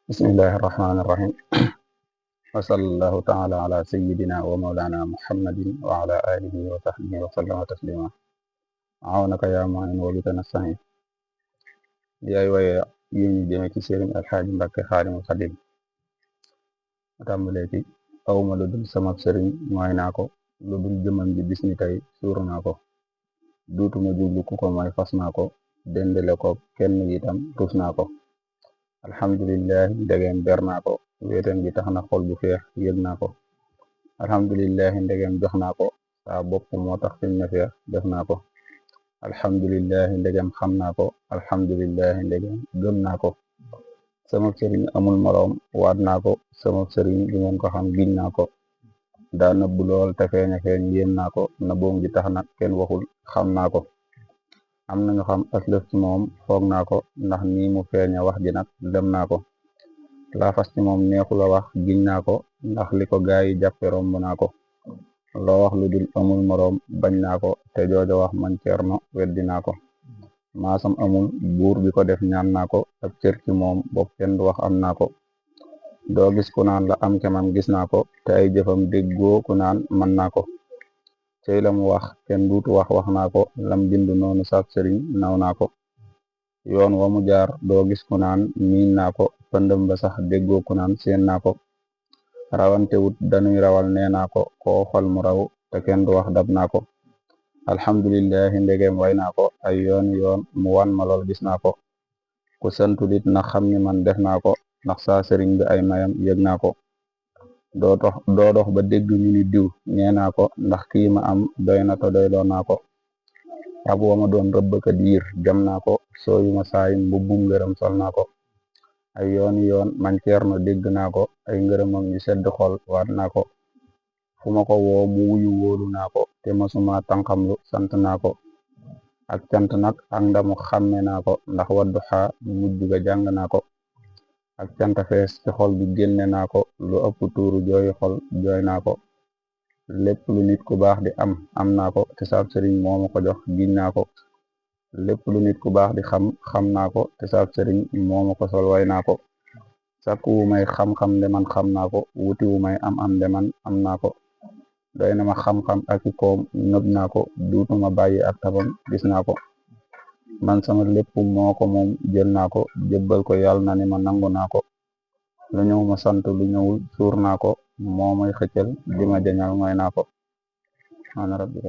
bismillahi irrahmani irrahim wa sallallahu taala ala sayidina wa maulana muhammadin wa ala alihi wa sahbihi wa sallama taslima awnaka ya mu'in wa bika nasta'in di ay waye yu ñu jëme ci Sëriñ Alxaaji Mbàkke Xaadimul Xadim tàmbalee ci awma lu dul sama sëriñ mooy naa ko lu dul jëmam ji bis ni tey suur naa ko duutuma jublu ku ko mooy fas naa ko dendale ko kenn itam rus naa ko alhamdulillahi ndegem ber naa ko wéetam gi tax na xol bu feex yëg naa ko alhamdulillahi ndegem jox naa ko saa bopp moo tax fim ne feex def naa ko alhamdulillahi ndegem xam naa ko alhamdulillahi ndegem gëm naa ko sama sëriñ amul moroom waat naa ko sama sëriñ li ngeen ko xam giñ naa ko daa nëbbu lool te feeña feeñ yéem naa ko na boom gi tax na kenn waxul xam naa ko am nañu xam aslëf ci moom foog naa ko ndax nii mu feeña wax ji nag dem naa ko laa fas ci moom neexu la wax giñ naa ko ndax li ko gaa yi jàppe romb naa ko loo wax lu dul amul moroom bañ naa ko te joojo wax man Ceerno weddi naa ko maasam amul buur bi ko def ñaan naa ko ab cër ci moom bopp kenn du wax am naa ko doo gis ku naan la am ke man gis naa ko te ay jëfam déggoo ku naan man naa ko cey la mu wax kenn duutu wax naa ko lam bind noonu saab sëriñ naw naa ko yoon wa mu jaar doo gis ku naan miin naa ko pëndëm ba sax déggoo ku naan seen naa ko rawante wut dañuy rawal nee naa ko koo xol mu raw te kenn du wax dab naa ko alhamdulillahi ndegem way naa ko ay yoon mu wan ma lool gis naa ko ku santulit na xam ni man def naa ko ndax saa sëriñ bi ay mayam yëg naa ko doo dox ba dégg ñu ni diw nee naa ko ndax kii ma am doy na te doyloo naa ko rab wa ma doon rëbbkat yiir jam naa ko sooyu ma saayin mbubbum ngërëm sol naa ko ay yoon man Ceerno dégg naa ko ay ngërëmam yu sedd xol waat naa ko fu ma ko woo mu wuyu wóolu naa ko te masuma tànqamlu sant naa ko ak cant nag ak ndamu xàmme naa ko ndax Wadduha mujj ga jàng naa ko ak cant fees ci xol bi génne naa ko lu ëpp tuuru jooy xol jooy naa ko lépp lu nit ku baax di am naa ko te saab sëriñ moo ma ko jox giñ naa ko lépp lu nit ku baax di xam naa ko te saab sëriñ moo ma ko sol way naa ko sàkku wu may xam-xam de man xam naa ko wuti wu may am de man am naa ko doy na ma xam-xam ak i koom nëb naa ko duutuma bàyyi ak tabam gis naa ko man sama lépp moo ko moom jël naa ko jébbal ko yàlla na ni ma nangu naa ko lu ñëw ma sant lu ñëwul suur naa ko moo may xëccal di ma jañal mooy naa ko ana rabbi